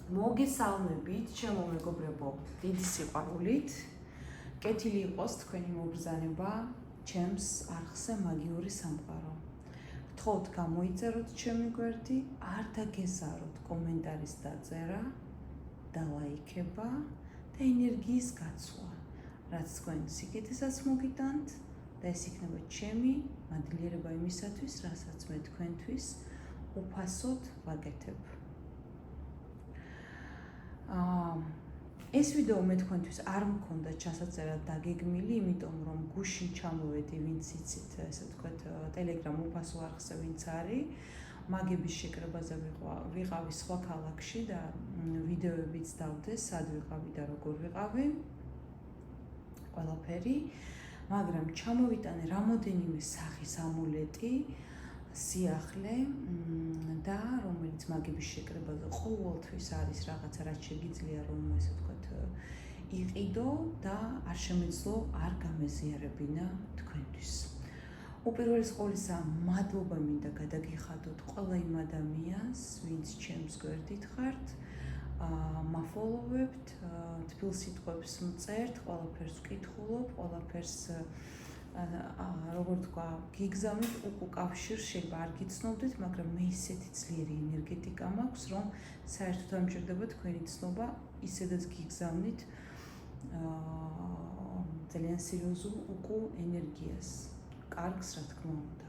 მოგესალმებით, ჩემო მეგობრებო, დიდი სიყვარულით. კეთილი იყოს თქვენი მობრძანება ჩემს არხზე მაგიური სამყარო. გთხოვთ გამოიწეროთ ჩემი გვერდი, არ დაგეზაროთ კომენტარის დაწერა და ლაიქება და ენერგიის გაცვლა, რაც თქვენ სიკეთესაც მოგიტანთ და ეს იქნება ჩემი მადლიერება იმისათვის, რასაც მე თქვენთვის უფასოდ ვაკეთებ. ეს ვიდეო მე თქვენთვის არ მქონდა ჩასაწერად დაგეგმილი, იმიტომ რომ გუშინ ჩამოვედი, ვინც იცით, ესე ვთქვათ, Telegram უფასო არხზე ვინც არის, მაგების შეკრებაზე ვიყავი სხვა ქალაქში და ვიდეოებიც დავდე, სად ვიყავი და როგორ ვიყავი, ყველაფერი, მაგრამ ჩამოვიტანე რამოდენიმე სახის ამულეტი, სიახლე და რომელიც მაგების შეკრებაზე ყოველთვის არის რაღაცა, რაც შეგიძლია რომ ესე ვთქვათ იყიდო და არ შემეძლო არ გამეზიარებინა თქვენთვის. უპირველეს ყოვლისა, მადლობა მინდა გადაგიხადოთ ყველა იმ ადამიანს, ვინც ჩემს გვერდით ხართ, მაფოლოვებთ, თბილ სიტყვებს მწერთ, ყველაფერს ვკითხულობ, ყველაფერს როგორ თქვა, გიგზავნით უკავშირს, შეიძლება არ გიცნობდეთ, მაგრამ მე ისეთი ძლიერი ენერგეტიკა მაქვს, რომ საერთოდ არ მჭირდება თქვენი ცნობა, ისედაც გიგზავნით ძალიან სერიოზულ ენერგიას, კარგს, რა თქმა უნდა.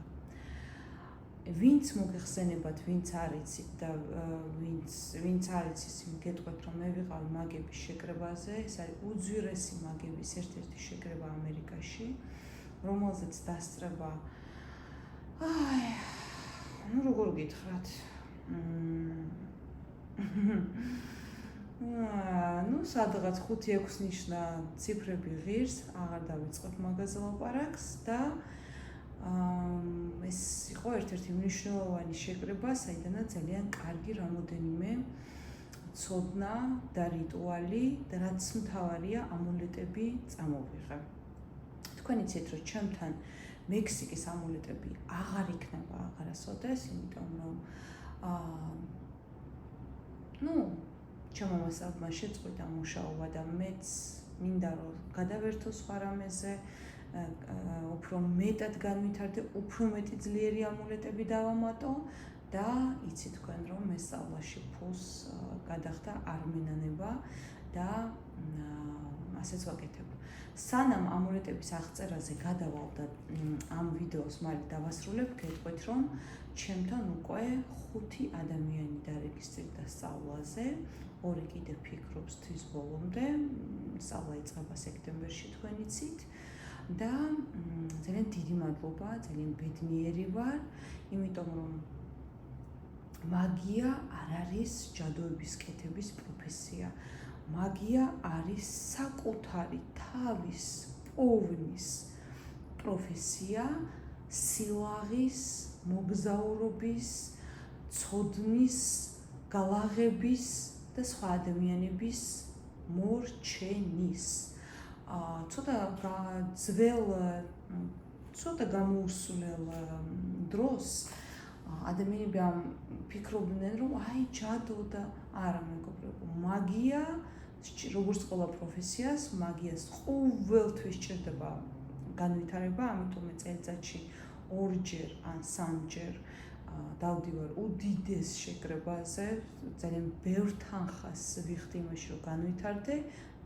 ვინც მოგეხსენებათ, ვინც არ იცით და ვინც არ იცის, გეტყვით, რომ მე ვიყავი მაგების შეკრებაზე, ეს არის უძვირესი მაგების ერთ-ერთი შეკრება ამერიკაში, რომელზეც დასწრება, როგორ გითხრათ, სადღაც 5-6 ნიშნა ციფრები ღირს, აღარ დავიწყებ მაგაზე ლაპარაკს და ეს იყო ერთ-ერთი მნიშვნელოვანი შეკრება, საიდანაც ძალიან კარგი რამოდენიმე ცოდნა და რიტუალი და რაც მთავარია, ამულეტები წამოვიღე. თქვენ იცით, რომ ჩემთან მექსიკის ამულეტები აღარ იქნება აღარასოდეს, იმიტომ რომ ჩემო მასალმა შეწყვიტა მუშაობა და მეც მინდა რომ გადავერთო სხვა რამეზე, უფრო მეტად განვითარდე, უფრო მეტი ძლიერი ამულეტები დავამატო და იცით თქვენ რომ მე სწავლაში ფულს გადახდა არმენანება და ასეც ვაკეთებ. სანამ ამულეტების აღწერაზე გადავალ და ამ ვიდეოს მალე დავასრულებ, გეტყვით რომ ჩემთან უკვე 5 ადამიანი დარეგისტრირდა სწავლაზე, 2 კიდე ფიქრობს თვის ბოლომდე, სწავლა იწყება სექტემბერში თქვენ იცით და ძალიან დიდი მადლობა, ძალიან ბედნიერი ვარ, იმიტომ რომ მაგია არ არის ჯადოების კეთების პროფესია. მაგია არის საკუთარი თავის პოვნის პროფესია, სილაღის, მოგზაურობის, ცოდნის, გალაღების და სხვა ადამიანების მორჩენის. ცოტა გამოუსულელ დროს ადამიანები ფიქრობდნენ, რომ ჯადო და არა მეგობრებო, მაგია როგორც ყველა პროფესიას, მაგიას ყოველთვის სჭირდება განვითარება, ამიტომ წელიწადში 2-ჯერ ან 3-ჯერ დავდივარ უდიდეს შეკრებაზე, ძალიან ბევრ თანხას ვიხდი იმაში, რომ განვითარდე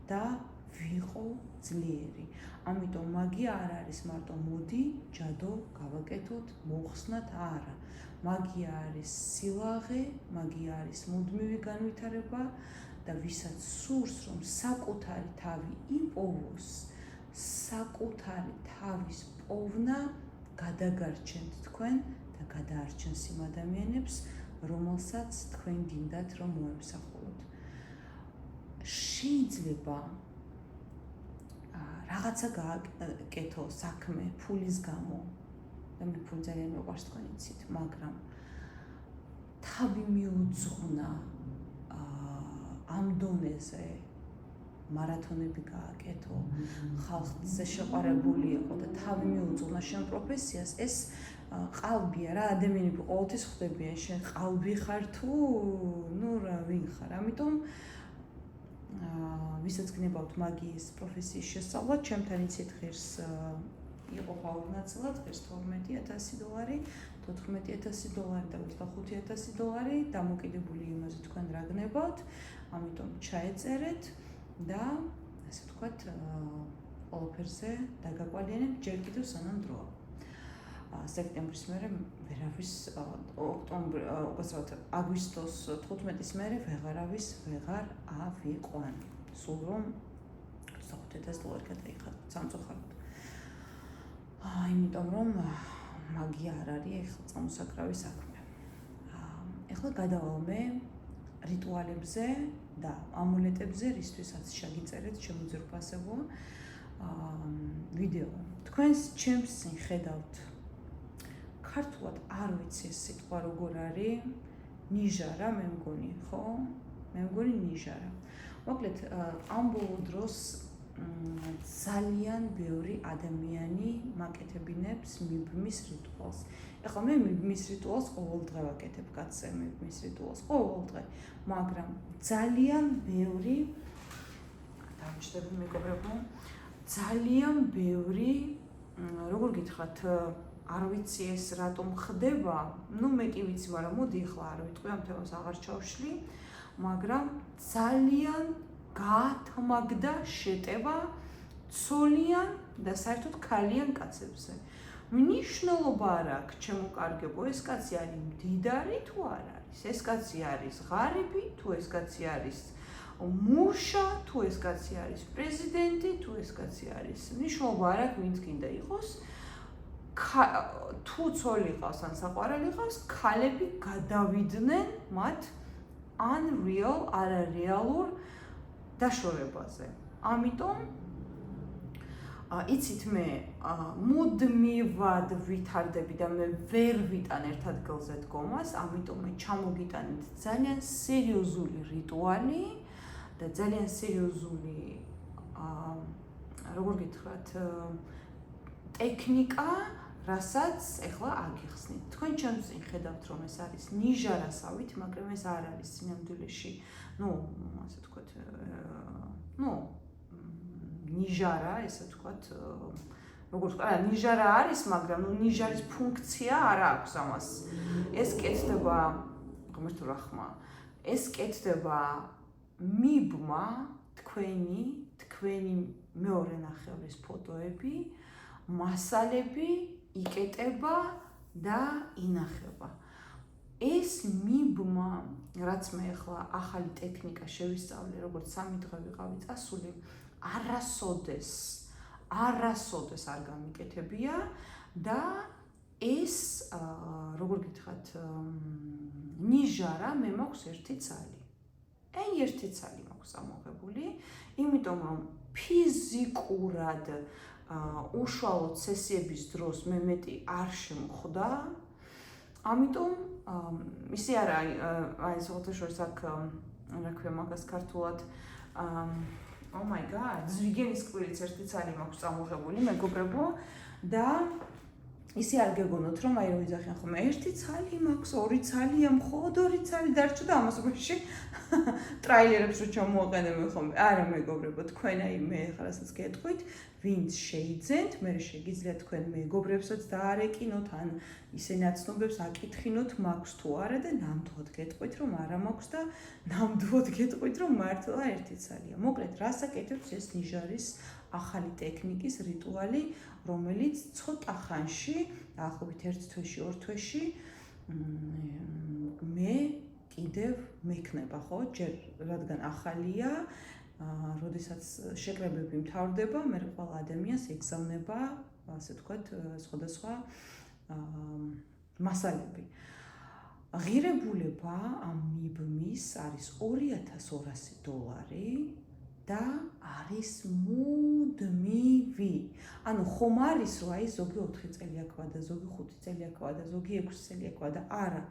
და ვიყო ძლიერი. ამიტომ მაგია არ არის მარტო მოდი, ჯადო, გავაკეთოთ, მოხსნათ, არა. მაგია არის სილაღე, მაგია არის მუდმივი განვითარება და ვისაც სურს, რომ საკუთარი თავი იპოვოს, საკუთარი თავის პოვნა გადაგარჩენთ თქვენ და გადაარჩენს იმ ადამიანებს, რომელსაც თქვენ გინდათ, რომ მოემსახუროთ. შეიძლება რაღაცა გააკეთო საქმე ფულის გამო და მე ფული ძალიან მეყვარს თქვენ იცით, მაგრამ თავი მიუძღვნა ამ დონეზე მარათონები გააკეთო, ხალხზე შეყვარებული იყო და თავი მიუძღვნა შენ პროფესიას, ეს ყალბია რა, ადამიანები ყოველთვის ხვდებიან, შენ ყალბი ხარ თუ, ნუ რა, ვინ ხარ. ამიტომ ვისაც გნებავთ მაგიის პროფესიის შესწავლა, ჩემთან იცით ღირს იყო ყოველ ნაწილად, ღირს $12,000, $14,000 და $25,000 დამოკიდებული იმაზე თქვენ რა გნებავთ, ამიტომ ჩაეწერეთ და ასე ვთქვათ, ყველაფერზე დაგაკვალიანებთ ჯერ კიდევ სანამ დროა. სექტემბრის მერე ვერავის აგვისტოს 15-ის მერე ვეღარავის ვეღარ ავიყვან. სულ რომ $25,000 გადაიხადოთ სამწუხაროდ. იმიტომ რომ მაგია არ არის ეხლა წამოსაკრავი საქმე. ეხლა გადავალ მე რიტუალებზე და ამულეტებზე, რისთვისაც შეგიწერეთ შემოძირფასებო ვიდეო. თქვენს ჩემს წინ ხედავთ ქართულად არ ვიცი ეს სიტყვა როგორ არის, ნიჟარა მე მგონი, ხო? მე მგონი ნიჟარა. მოკლედ ამ ბოლო დროს ძალიან ბევრი ადამიანი მაკეთებინებს მიბმის რიტუალს. ეხლა მე მიბმის რიტუალს ყოველდღე ვაკეთებ, კაცზე მიბმის რიტუალს ყოველდღე, მაგრამ ძალიან ბევრი დამჭდები მეგობრებო, ძალიან ბევრი, როგორ გითხრათ, არ ვიცი ეს რატომ ხდება, ნუ მე კი ვიცი, მაგრამ მოდი ახლა არ ვიტყვი, ამ თემას აღარ ჩავშლი, მაგრამ ძალიან გაათმაგდა შეტევა ცოლიან და საერთოდ ქალიან კაცებზე. მნიშვნელობა არ აქვს, ჩემო კარგებო, ეს კაცი არის მდიდარი თუ არ არის, ეს კაცი არის ღარიბი თუ ეს კაცი არის მუშა თუ ეს კაცი არის პრეზიდენტი თუ ეს კაცი არის. მნიშვნელობა არ აქვს, ვინც კიდე იყოს. თუ ცოლი ყავს ან საყვარელი ყავს, ქალები გადავიდნენ მათ unreal, არარეალურ დაშორებაზე. ამიტომ იცით მე მუდმივად ვითარდები და მე ვერ ვიტან ერთ ადგილზე დგომას, ამიტომ მე ჩამოგიტანეთ ძალიან სერიოზული რიტუალი და ძალიან სერიოზული როგორ გითხრათ ტექნიკა, რასაც ეხლა აგიხსნით. თქვენ ჩემს წინ ხედავთ, რომ ეს არის ნიჟარასავით, მაგრამ ეს არ არის სინამდვილეში, ასე ვთქვათ, ნიჟარა, ესე ვთქვათ, როგორც ვთქვა, ნიჟარა არის, მაგრამ ნიჟარის ფუნქცია არ აქვს ამას. ეს კეთდება, ღმერთო რახმა, ეს კეთდება მიბმა თქვენი მეორე ნახევრის ფოტოები, მასალები იკეტება და ინახება. ეს მიბმა, რაც მე ახლა ახალი ტექნიკა შევისწავლე, როგორც 3 დღე ვიყავი წასული, არასოდეს არ გამიკეთებია და ეს, როგორ გითხრათ, ნიჟარა მე მაქვს ერთი ცალი. ერთი ცალი მაქვს ამოღებული, იმიტომ რომ ფიზიკურად უშუალოდ სესიების დროს მე მეტი არ შემოხვდა. ამიტომ ისე არა, აი საერთაშორისო აქ რა ქვია მაგას ქართულად Oh my god, ზვიგენის კვირიც ერთი ცალი მაქვს წამოღებული, მეგობრებო და ისე არ გეგონოთ, რომ აი რო ვიძახიან ხოლმე, ერთი ცალი მაქვს, ორი ცალია, მხოლოდ ორი ცალი დარჩა და ამას უბრალოდ ტრაილერებს რო ჩამოაყენებენ ხოლმე. არა მეგობრებო, თქვენ აი მე ახლა რასაც გეტყვით, ვინც შეიძენთ, მე შეგიძლიათ თქვენ მეგობრებსაც დაარეკინოთ, ან ისე ნაცნობებს აკითხინოთ, მაქვს თუ არა და ნამდვილად გეტყვით, რომ არა მაქვს და ნამდვილად გეტყვით, რომ მართლა ერთი ცალია. მოკლედ, რას აკეთებს ეს ნიჟარის ახალი ტექნიკის რიტუალი, რომელიც ცოტა ხანში, დაახლოებით 1 თვეში, 2 თვეში მე კიდევ მექნება, ხო? ჯერ რადგან ახალია, როდესაც შეკრებები მთავრდება, მე ყველა ადამიანს ეგზავნება, ასე ვთქვათ, სხვადასხვა მასალები. ღირებულება ამ მიბმის არის $2,200 და არის მუდმივი. ანუ ხომ არის, რომ აი ზოგი 4 წელი აქვია და ზოგი 5 წელი აქვია და ზოგი 6 წელი აქვია და არა.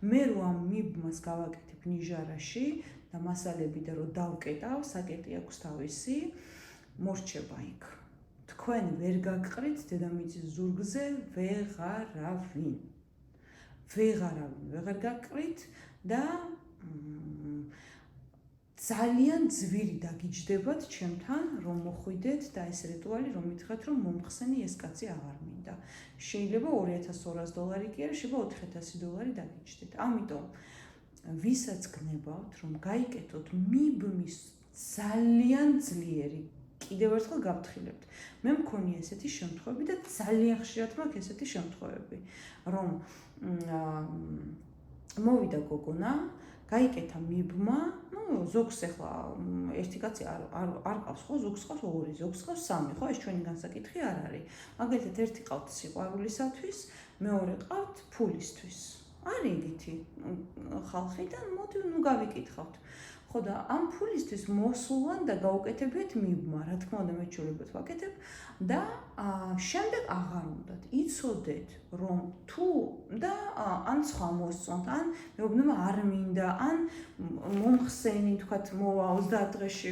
მე რო ამ მიბმას გავაკეთებ ნიჟარაში და მასალები და რო დავკეტავ, საკეტი აქვს თავისი, მორჩება იქ. თქვენ ვერ გაგყრით დედამიწის ზურგზე ვეღარავინ. ვეღარ გაგყრით და ძალიან ძვირი დაგიჯდებათ ჩემთან, რომ მოხვიდეთ და ეს რიტუალი რომ მითხრათ, რომ მომხსენი ეს კაცი აღარ მინდა. შეიძლება $2200 კი არა, შეიძლება $4000 დაგიჯდეთ. ამიტომ ვისაც გნებავთ, რომ გაიკეთოთ მიბმის ძალიან ძლიერი, კიდევ ერთხელ გავთხილებთ. მე მქონია ესეთი შემთხვევები და ძალიან ხშირად მაქვს ესეთი შემთხვევები, რომ მოვიდა გოგონა, გაიკეთა მიბმა, ზოგს ახლა ერთი კაცი არ ყავს ხო, ზოგს ყავს ორი, ზოგს ყავს სამი, ხო, ეს ჩვენი განსაკითხი არ არის. მაგალითად, ერთი ყავთ სიყვარულისათვის, მეორე ყავთ ფულისთვის. არის ეგეთი ხალხი და მოდი გავიკითხავთ. ხო და ამ ფულისთვის მოსულან და გაუკეთებიათ მიბმა, რა თქმა უნდა მეჩვეულებად ვაკეთებ და შემდეგ აღარ უნდათ. იცოდეთ, რომ თუ და ან სხვა მოსწონთ, ან მეუბნება არ მინდა, ან მომხსენი, თქვათ, მოვა 30 დღეში,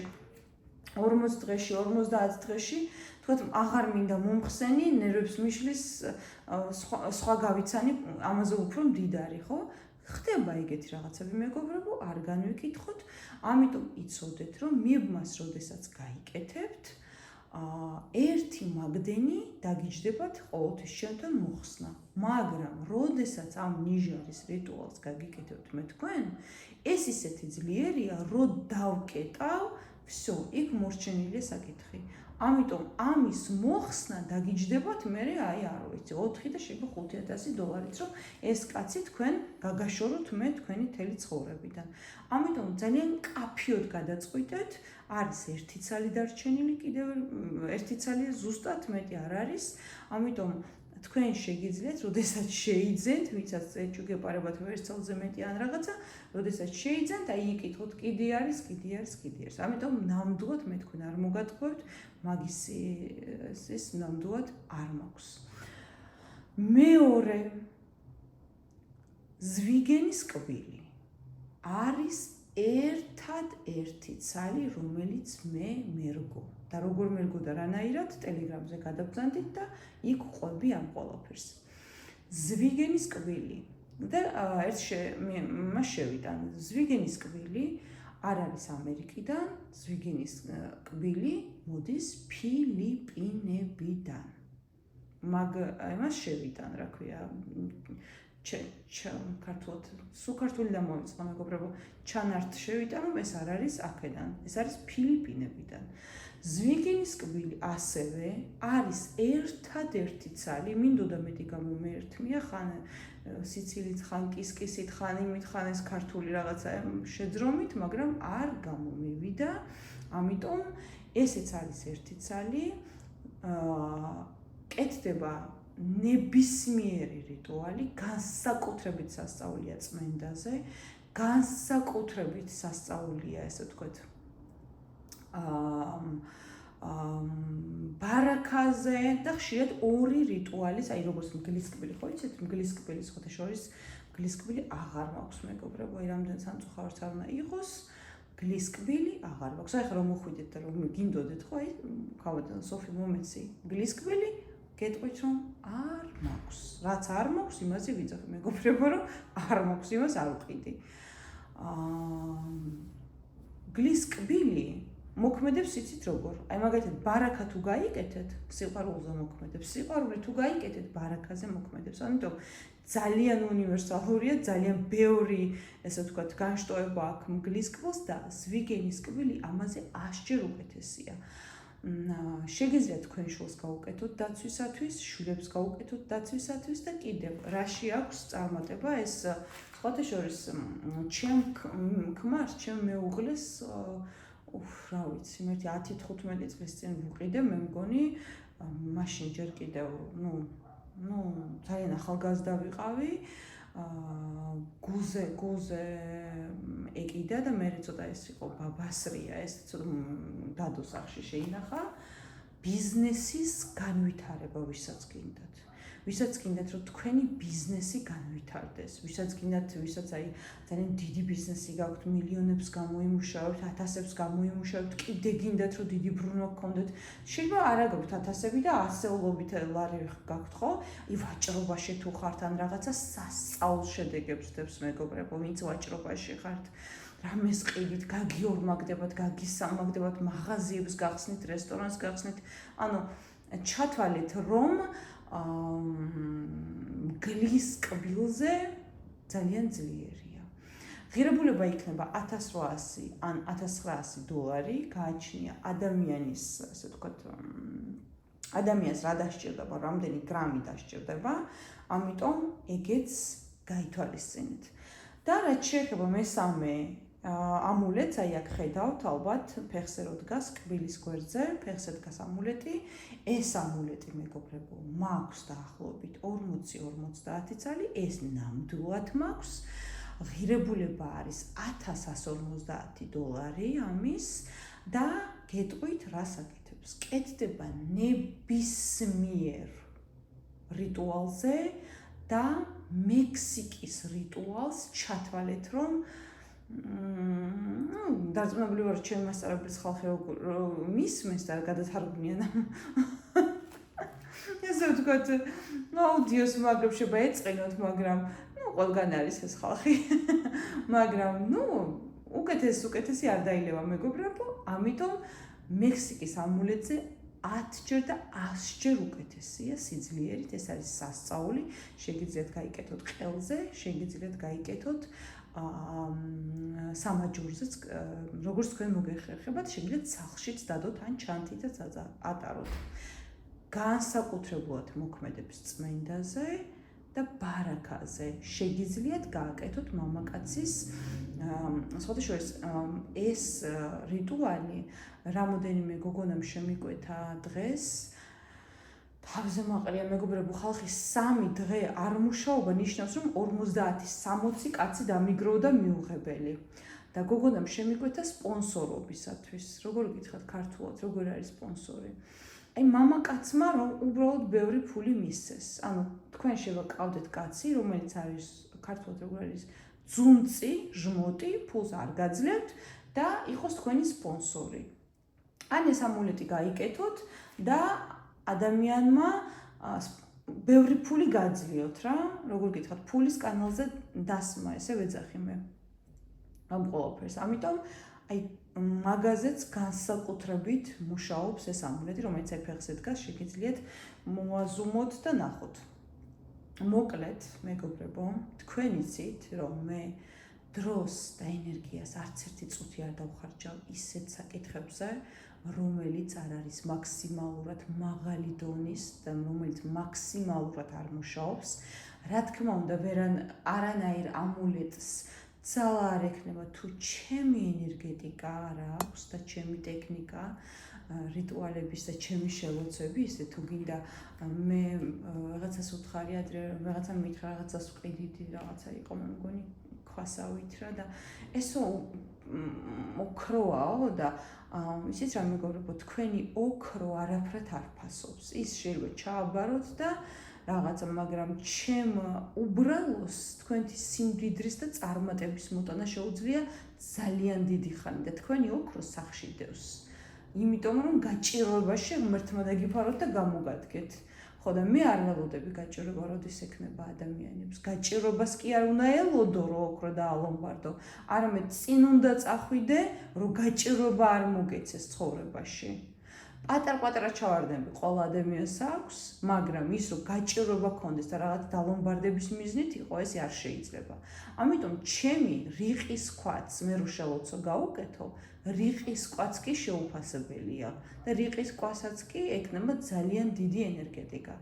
40 დღეში, 50 დღეში, თქვათ, აღარ მინდა მომხსენი, ნერვებს მიშლის, სხვა გავიცანი, ამაზე უფრო მდიდარი, ხო? ხდება ეგეთი რაღაცები მეგობრებო, არ განვიკითხოთ, ამიტომ იცოდეთ, რომ მიბმას როდესაც გაიკეთებთ, ერთი მაგდენი დაგიჯდებათ ყოველთვის ჩემთან მოხსნა. მაგრამ როდესაც ამ ნიჟარის რიტუალს გაგიკეთებთ მე თქვენ, ეს ისეთი ძლიერია, რომ დავკეტავ, всё, იქ მორჩენილია საკითხი. ამიტომ ამის მოხსნა დაგიჯდებათ მე აი არ ვიცი 4 და შეიძლება $5000-ით, რომ ეს კაცი თქვენ გაგაშოროთ მე თქვენი მთელი ცხოვრებიდან. ამიტომ ძალიან კაფიოდ გადაწყვიტეთ, არის ერთი ცალი დარჩენილი, კიდევ ერთი ცალია ზუსტად, მეტი არ არის. ამიტომ თქვენ შეგიძლიათ, როდესაც შეიძენთ, ვისაც ეჭვგეპარებათ ერთ წელზე მეტი ან რაღაცა, როდესაც შეიძენთ, აი იკითხოთ, კიდე არის. ამიტომ ნამდვილად მე თქვენ არ მოგატყუებთ, მაგის ეს ნამდვილად არ მაქვს. მეორე ზვიგენის კვილი არის ერთადერთი ცალი, რომელიც მე მერგო. და როგორ მერგო და რანაირად ტელეგრამზე გადაბრძანდით და იქ ყვები ამ ყველაფერს. ზვიგენის კვილი და მას შევიტან. ზვიგენის კვილი არ არის ამერიკიდან, ზვიგენის კვილი მოდის ფილიპინებიდან. მას შევიტან, რა ქვია, ქართულად, სულ ქართული დამოვიწყდა მეგობრებო, ჩანართ შევიტან, რომ ეს არ არის აქედან, ეს არის ფილიპინებიდან. ზვიგენის კვილი ასევე არის ერთადერთი ცალი, მინდოდა მეტი გამომეერთმია, ხან სიცილით, ხან კისკისით, ხან იმით, ხან ეს ქართული რაღაცა შეძრომით, მაგრამ არ გამომივიდა. ამიტომ ესეც არის ერთი ცალი, კეთდება ნებისმიერი რიტუალი, განსაკუთრებით სასწაულია წმენდაზე, განსაკუთრებით სასწაულია, ესე ვთქვათ, ბარაქაზე და ხშირად ორი რიტუალის, აი როგორც მგლის კვილი, ხო იცით, მგლის კვილი სხვათა შორის, მგლის კვილი აღარ მაქვს მეგობრებო, აი რამდენ სამწუხაროც არ უნდა იყოს, მგლის კვილი აღარ მაქვს. აი ხა რომ მოხვიდეთ და რომ გინდოდეთ, ხო აი, გავადან სოფი მომეცი, მგლის კვილი გეტყვით რომ არ მაქვს. რაც არ მაქვს, იმაზე ვიძახი მეგობრებო, რომ არ მაქვს, იმას არ ვყიდი. მგლის კვილი მოქმედებს იცით როგორ? აი მაგალითად ბარაქა თუ გაიკეთეთ, სიყვარულზე მოქმედებს. სიყვარული თუ გაიკეთეთ, ბარაქაზე მოქმედებს. ამიტომ ძალიან უნივერსალურია, ძალიან ბევრი, ესე ვთქვათ, განშტოება აქვს მგლის კბილს და ზვიგენის კვილი ამაზე 100-ჯერ უკეთესია. შეგიძლიათ თქვენ შულს გაუკეთოთ დაცვისათვის, შვილებს გაუკეთოთ დაცვისათვის და კიდევ რაში აქვს წარმატება ეს სხვათა შორის ჩემ ქმარს, ჩემ მეუღლეს რა ვიცი, მე 10-15 წლის წინ ვუყიდე, მე მგონი, მაშინ ჯერ კიდევ, ძალიან ახალგაზრდა ვიყავი, გულზე ეკიდა და მე ცოტა ეს იყო ბაბასრია, ეს ცოტა დადოს სახში შეინახა, ბიზნესის განვითარება ვისაც გინდათ. ვისაც გინდათ რომ თქვენი ბიზნესი განვითარდეს, ვისაც გინდათ, ვისაც აი ძალიან დიდი ბიზნესი გაქვთ, მილიონებს გამოიმუშავებთ, ათასებს გამოიმუშავებთ, კიდე გინდათ რომ დიდი ბრუნვა გქონდეთ, შეიძლება არა გაქვთ ათასები და ასეულობით ლარი გაქვთ, ხო? აი ვაჭრობაში თუ ხართ ან რაღაცა სასწაულ შედეგებს დებს მეგობრებო, ვინც ვაჭრობაში ხართ. რამეს ყიდით, გაგიორმაგდებათ, გაგისამაგდებათ, მაღაზიებს გახსნით, რესტორანს გახსნით. ანუ ჩათვალეთ, რომ გლის კბილზე ძალიან ძლიერია. ღირებულება იქნება 1800 ან 1900 დოლარი, გააჩნია ადამიანის, ასე ვთქვათ, ადამიანს რა დასჭირდება, რამდენი გრამი დასჭირდება, ამიტომ ეგეც გაითვალისწინეთ. და რაც შეეხება მესამე ამულეტს, აი აქ ხედავთ, ალბათ ფეხზე რო დგას კბილის გვერდზე, ფეხზე დგას ამულეტი. ეს ამულეტი მეგობრებო, მაქვს დაახლოებით 40-50 წელი, ეს ნამდვილად მაქვს. ღირებულება არის 1150 დოლარი ამის და გეტყვით რას აკეთებს. კეთდება ნებისმიერ რიტუალზე და მექსიკის რიტუალს ჩათვალეთ, რომ დარწმუნებული ვარ, ჩემი მასწავლებლის ხალხი მისმენს და გადათარგმნიან. ესე ვთქვათ, აუდიოს მაგრებ შეიძლება ეწყინოთ, მაგრამ ყველგან არის ეს ხალხი. მაგრამ, უკეთესი არ დაილევა მეგობრებო, ამიტომ მექსიკის ამულეტზე 10-ჯერ და 100-ჯერ უკეთესია სიძლიერით, ეს არის სასწაული, შეგიძლიათ გაიკეთოთ ყელზე, შეგიძლიათ გაიკეთოთ სამაჯურზეც, როგორც თქვენ მოგეხერხებათ, შეგიძლიათ სახლშიც დადოთ ან ჩანთითაც ატაროთ. განსაკუთრებულად მოქმედებს წმენდაზე და ბარაქაზე. შეგიძლიათ გააკეთოთ მამაკაცის, სხვადასხვა ეს რიტუალი რამოდენიმე გოგონამ შემიკვეთა დღეს. თავზე მაყრია მეგობრებო, ხალხი 3 დღე არ მუშაობა ნიშნავს, რომ 50-60 კაცი დამიგროვდა მიუღებელი. და გოგონამ შემიკვეთა სპონსორობისათვის. როგორ გითხრათ ქართულად, როგორ არის სპონსორი? აი მამაკაცმა რომ უბრალოდ ბევრი ფული მისცეს. ანუ თქვენ შევაკავდეთ კაცი, რომელიც არის ქართულად როგორ არის ძუნწი, ჟმოტი, ფულს არ გაძლევთ და იყოს თქვენი სპონსორი. ან ეს ამულეტი გაიკეთოთ და ადამიანმა ბევრი ფული გაძლიოთ რა, როგორ გითხრათ, ფულის კანალზე დასმა, ესე ვეძახი მე. ამ ყველაფერს. ამიტომ აი მაგაზეც განსაკუთრებით მუშაობს ეს ამულეტი, რომელიც აი ფეხზე დგას, შეგიძლიათ მოაზუმოთ და ნახოთ. მოკლედ, მეგობრებო, თქვენ იცით, რომ მე დროს და ენერგიას არც ერთი წუთი არ დავხარჯავ ისეთ საკითხებზე, რომელიც არ არის მაქსიმალურად მაღალი დონის და რომელიც მაქსიმალურად არ მუშაობს. რა თქმა უნდა, არანაირ ამულეტს ძალა არ ექნება თუ ჩემი ენერგეტიკა არ აქვს და ჩემი ტექნიკა რიტუალების და ჩემი შელოცვები, ისე თუ გინდა მე რაღაცას უთხარი ადრე, რაღაცა მითხრა, რაღაცას ვყიდიდი, რაღაცა იყო მე მგონი ქვასავით რა და ესო ოქროაო და ისიც რა მეგობრებო, თქვენი ოქრო არაფრად არ ფასობს. ის შეიძლება ჩააბაროთ და რაღაცა, მაგრამ ჩემ უბრალოს თქვენი სიმდიდრის და წარმატების მოტანა შეუძლია ძალიან დიდი ხანი და თქვენი ოქრო სახში დევს. იმიტომ რომ გაჭიროებაში ღმერთმა დაგიფაროთ და გამოგადგეთ. ხო და მე არ ველოდები გაჭიროება როდის ექნება ადამიანებს. გაჭირობას კი არ უნდა ელოდო რომ ოქრო დაალომბარდო, არამედ წინ უნდა წახვიდე რომ გაჭიროება არ მოგეცეს ცხოვრებაში. პატარ-პატარა ჩავარდნები ყველა ადამიანს აქვს, მაგრამ ის რომ გაჭიროება ქონდეს და რაღაც დალომბარდების მიზნით იყო, ეს არ შეიძლება. ამიტომ ჩემი რიყის ქვაც მე რო შელოცო გაუკეთო, რიყის კვაც კი შეუფასებელია და რიყის კვასაც კი ექნება ძალიან დიდი ენერგეტიკა.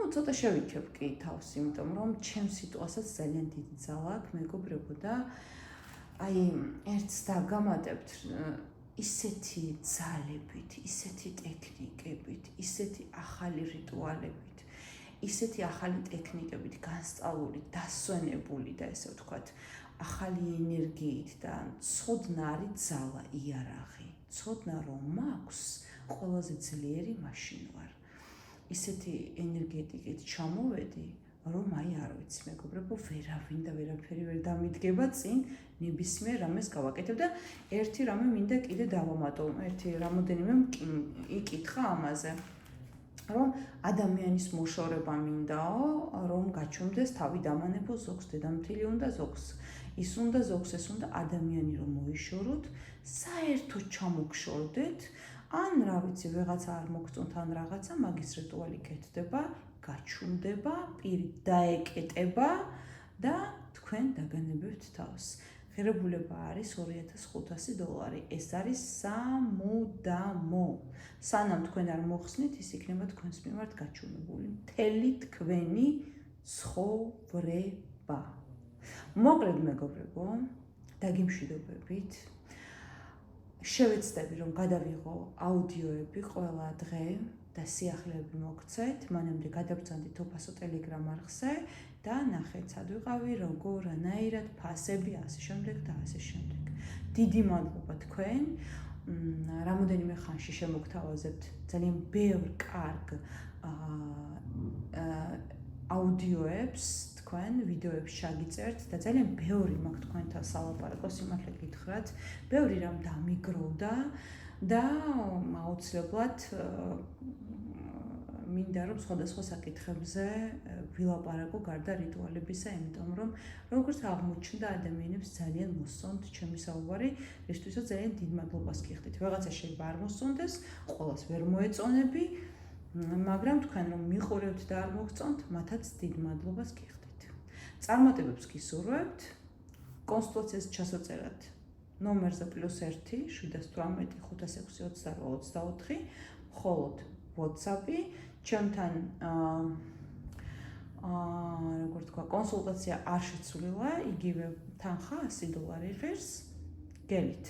ცოტა შევიქებ კი თავს, იმიტომ რომ ჩემ სიტუაციას ძალიან დიდი ძალა აქვს, მეგობრებო და აი ერთს დაგამატებთ ისეთი ძალებით, ისეთი ტექნიკებით, ისეთი ახალი რიტუალებით, ისეთი ახალი ტექნიკებით განსწავლული, დასვენებული და ესე ვთქვათ, ახალი ენერგიით და ცოდნარი ძალა იარაღი. ცოდნა რომ მაქვს, ყველაზე ძლიერი მაშინ ვარ. ისეთი ენერგეტიკით ჩამოვედი, რომ აი არ ვიცი მეგობრებო, ვერავინ და ვერაფერი ვერ დამიდგება წინ ნებისმიერ რამეს გავაკეთებ და ერთი რამე მინდა კიდე დავამატო, ერთი რამოდენიმე იკითხა ამაზე. რომ ადამიანის მოშორება მინდაო, რომ გაჩვენდეს თავი დამანებო ზოგს დედამთილი უნდა ზოგს ის უნდა ზოგს ეს უნდა ადამიანი რომ მოიშოროთ, საერთოდ ჩამოგშორდეთ, ან რა ვიცი, ვეღაცა არ მოგწონთ ან რაღაცა, მაგის რიტუალი კეთდება, გაჩვენდება, პირი დაეკეტება და თქვენ დაგანებებთ თავს. ღირებულება არის $2500. ეს არის სამუდამო. სანამ თქვენ არ მოხსნით, ის იქნება თქვენს მიმართ გაჩვენებული. მთელი თქვენი ცხოვრება. მოკლედ მეგობრებო, დაგიმშვიდობებით. შევეცდები რომ გადავიღო აუდიოები ყველა დღე და სიახლეები მოგცეთ, მანამდე გადაბრძანდით თოფასო ტელეგრამ არხზე და ნახეთ სად ვიყავი, როგორ, რანაირად, ფასები, ასე შემდეგ და ასე შემდეგ. დიდი მადლობა თქვენ. რამოდენიმე ხანში შემოგთავაზებთ ძალიან ბევრ კარგ აუდიოებს, თქვენ ვიდეოებს შეგიწერთ და ძალიან ბევრი მაქვს თქვენთან სალაპარაკო, სიმართლე გითხრათ, ბევრი რამ დამიგროვდა და აუცილებლად მინდა რომ სხვადასხვა საკითხებზე ვილაპარაკო გარდა რიტუალებისა, იმიტომ რომ როგორც აღმოჩნდა ადამიანებს ძალიან მოსწონთ ჩემი საუბარი, ისთვისაც ძალიან დიდ მადლობას გიხდით. ვიღაცა შეიძლება არ მოსწონდეს, ყველას ვერ მოეწონები, მაგრამ თქვენ რომ მიყურებთ და არ მოგწონთ, მათაც დიდ მადლობას გიხდით. წარმატებებს გისურვებთ. კონსულტაციას ჩასაწერად ნომერზე +1 718 506 28, მხოლოდ WhatsApp-ი, ჩემთან როგორ თქვა, კონსულტაცია არ შეცვლილა, იგივე თანხა $100 ღირს. გელით.